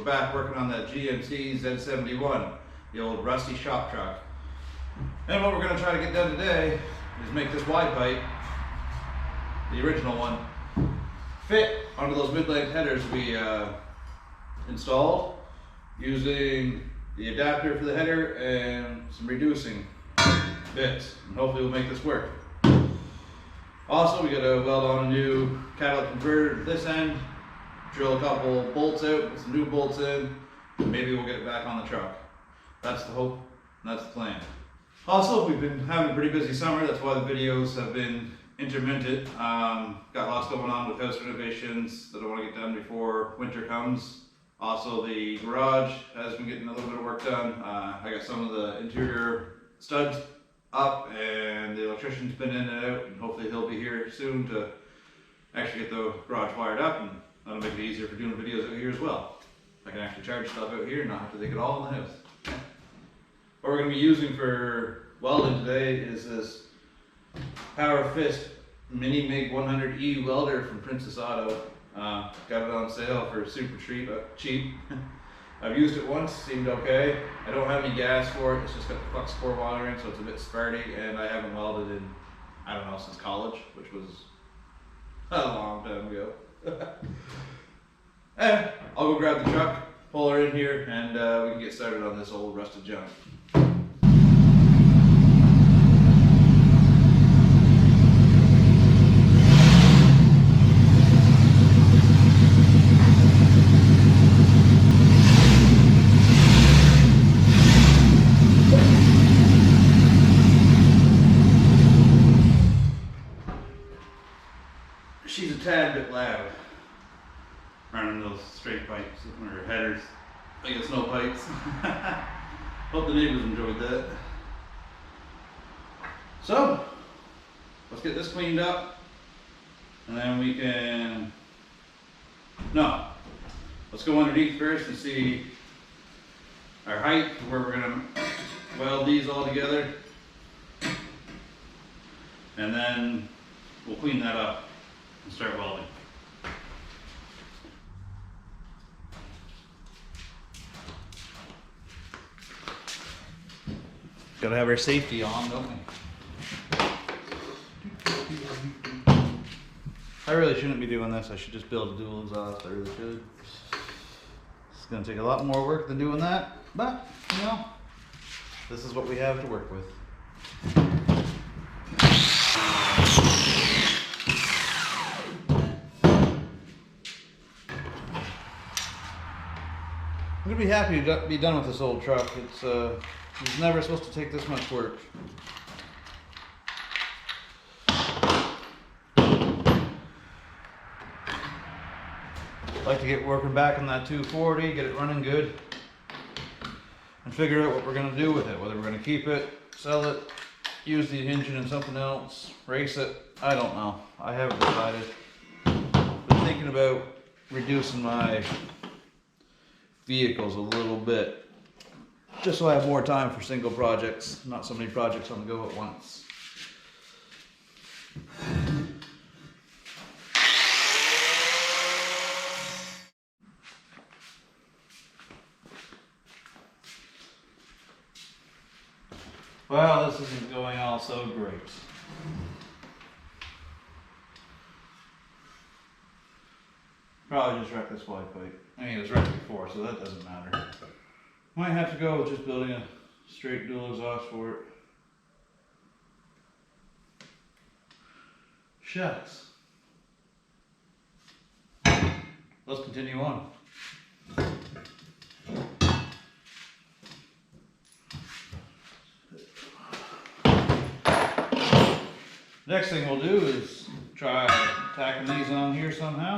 back working on that GMC Z71, the old rusty shop truck. And what we're going to try to get done today is make this wide pipe, the original one, fit onto those mid-length headers we installed using the adapter for the header and some reducing bits, and hopefully we'll make this work. Also, we got to weld on a new catalytic converter to this end, drill a couple bolts out, put some new bolts in, and maybe we'll get it back on the truck. That's the hope, and that's the plan. Also, we've been having a pretty busy summer, that's why the videos have been intermittent. Got lots going on with house renovations that I want to get done before winter comes. Also, the garage has been getting a little bit of work done. I got some of the interior studs up and the electrician's been in and out, and hopefully he'll be here soon to actually get the garage wired up, and that'll make it easier for doing videos out here as well. I can actually charge stuff out here and not have to take it all in the house. What we're going to be using for welding today is this Power Fist Mini MIG 100E welder from Princess Auto. Got it on sale for super cheap. I've used it once, seemed okay. I don't have any gas for it, it's just got the flux core wiring, so it's a bit sparty, and I haven't welded in, I don't know, since college, which was a long time ago. I'll go grab the truck, pull her in here, and we can get started on this old rusted junk. She's a tad bit loud, running those straight pipes, or headers. I guess no pipes. Hope the neighbors enjoyed that. So, let's get this cleaned up, and then we can, let's go underneath first and see our height, where we're gonna weld these all together, and then we'll clean that up and start welding. Gotta have our safety on, don't we? I really shouldn't be doing this. I should just build a dual exhaust. I really should. It's gonna take a lot more work than doing that, but you know, this is what we have to work with. I'm gonna be happy to be done with this old truck. It's never supposed to take this much work. Like to get working back on that 240, get it running good, and figure out what we're gonna do with it. Whether we're gonna keep it, sell it, use the engine in something else, race it. I don't know. I haven't decided. Been thinking about reducing my vehicles a little bit, just so I have more time for single projects, not so many projects on the go at once. Well, this isn't going all so great. Probably just wrecked this wide pipe. I mean, it was wrecked before, so that doesn't matter. Might have to go with just building a straight dual exhaust for it. Shucks. Let's continue on. Next thing we'll do is try tacking these on here somehow.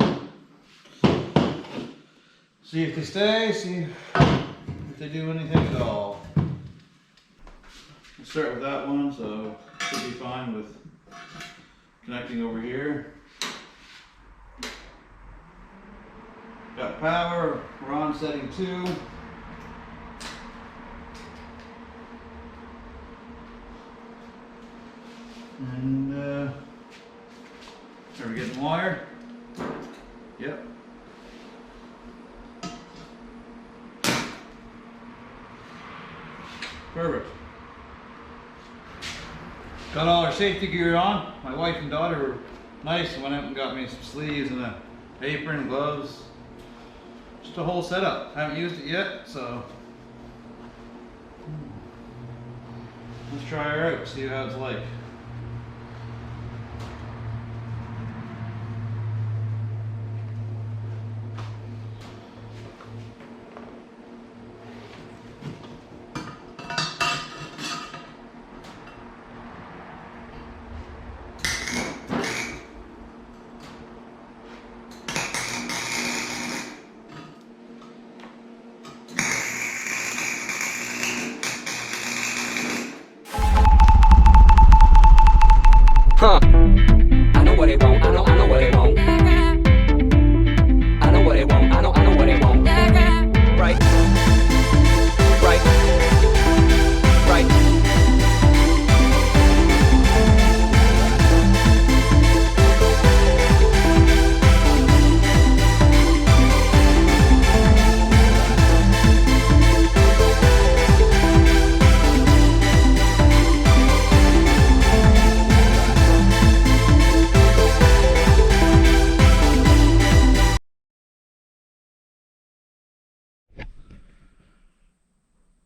See if they stay, see if they do anything at all. We'll start with that one, so should be fine with connecting over here. Got power, we're on setting 2. And are we getting wire? Yep. Perfect. Got all our safety gear on. My wife and daughter were nice and went out and got me some sleeves and an apron, gloves. Just a whole setup. Haven't used it yet, so let's try her out, see how it's like. Huh. I know what they want. I know what they want. I know what they want. I know what they want. Right. Right. Right.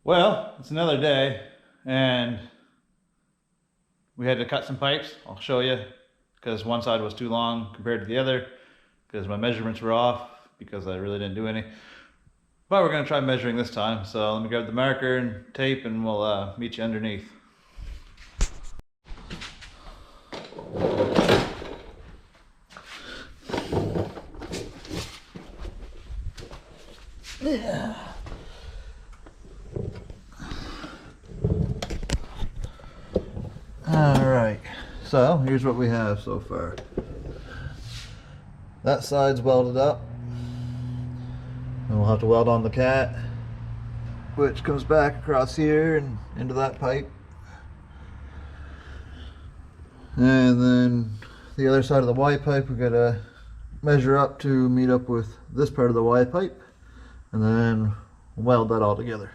Well, it's another day and we had to cut some pipes. I'll show you because one side was too long compared to the other because my measurements were off because I really didn't do any. But we're going to try measuring this time. So let me grab the marker and tape and we'll meet you underneath. Yeah. Alright, so here's what we have so far. That side's welded up. And we'll have to weld on the cat, which comes back across here and into that pipe. And then the other side of the Y pipe, we gotta measure up to meet up with this part of the Y pipe. And then weld that all together.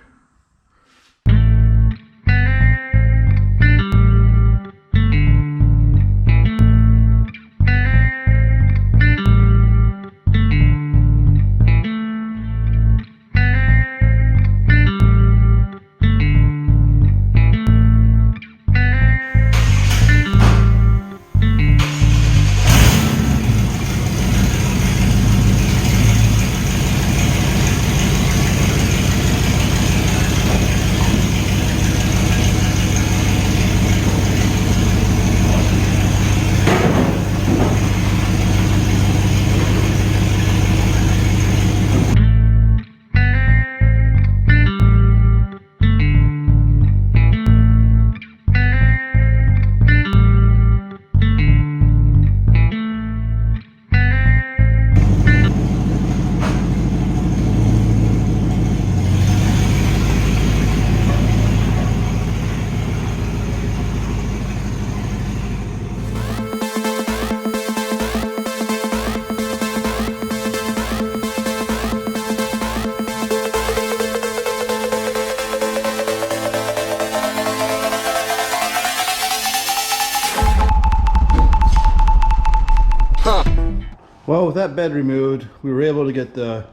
Well, with that bed removed, we were able to get the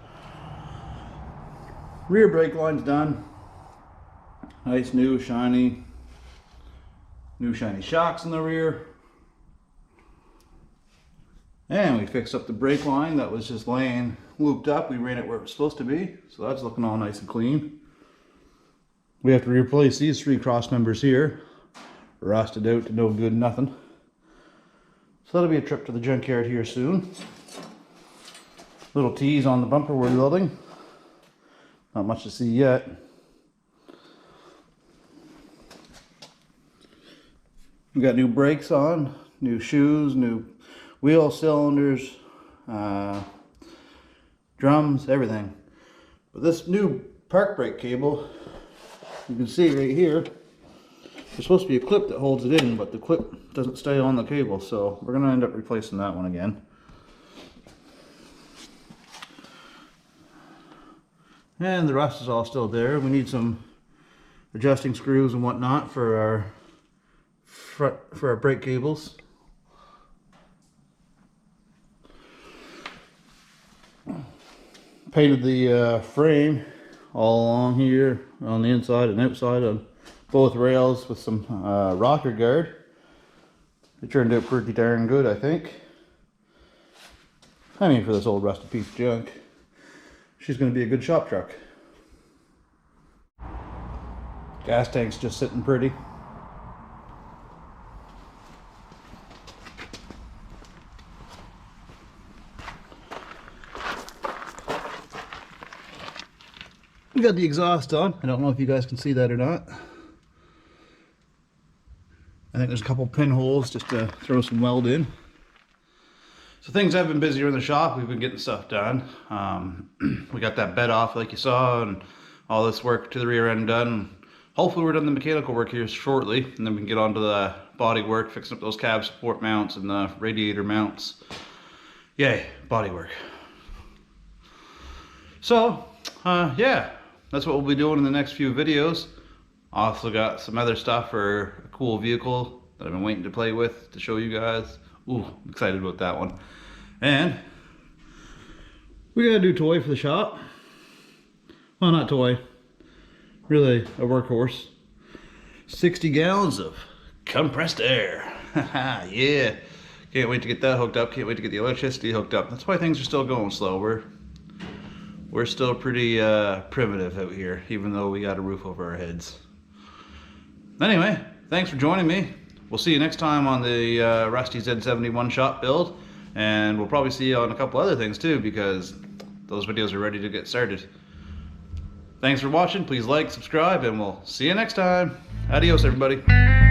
rear brake lines done. Nice new shiny shocks in the rear. And we fixed up the brake line that was just laying looped up. We ran it where it was supposed to be, so that's looking all nice and clean. We have to replace these 3 cross members here. Rusted out to no good nothing. So that'll be a trip to the junkyard here soon. Little T's on the bumper we're building. Not much to see yet. We got new brakes on, new shoes, new wheel cylinders, drums, everything. But this new park brake cable, you can see right here, there's supposed to be a clip that holds it in, but the clip doesn't stay on the cable, so we're going to end up replacing that one again. And the rust is all still there. We need some adjusting screws and whatnot for our brake cables. Painted the frame all along here on the inside and outside on both rails with some rocker guard. It turned out pretty darn good, I think. I mean, for this old rusty piece of junk, she's going to be a good shop truck. Gas tank's just sitting pretty. We got the exhaust on. I don't know if you guys can see that or not. I think there's a couple pinholes just to throw some weld in. So things have been busier in the shop. We've been getting stuff done. We got that bed off like you saw, and all this work to the rear end done. Hopefully we're done the mechanical work here shortly, and then we can get on to the body work, fixing up those cab support mounts and the radiator mounts. Yay, body work. So, yeah, that's what we'll be doing in the next few videos. Also got some other stuff for a cool vehicle that I've been waiting to play with to show you guys. Ooh, I'm excited about that one. And we gotta do toy for the shop. Well, not toy, really a workhorse. 60 gallons of compressed air. Yeah, can't wait to get that hooked up. Can't wait to get the electricity hooked up. That's why things are still going slow. We're still pretty primitive out here, even though we got a roof over our heads. Anyway, thanks for joining me. We'll see you next time on the Rusty Z71 shop build, and we'll probably see you on a couple other things too, because those videos are ready to get started. Thanks for watching. Please like, subscribe, and we'll see you next time. Adios, everybody.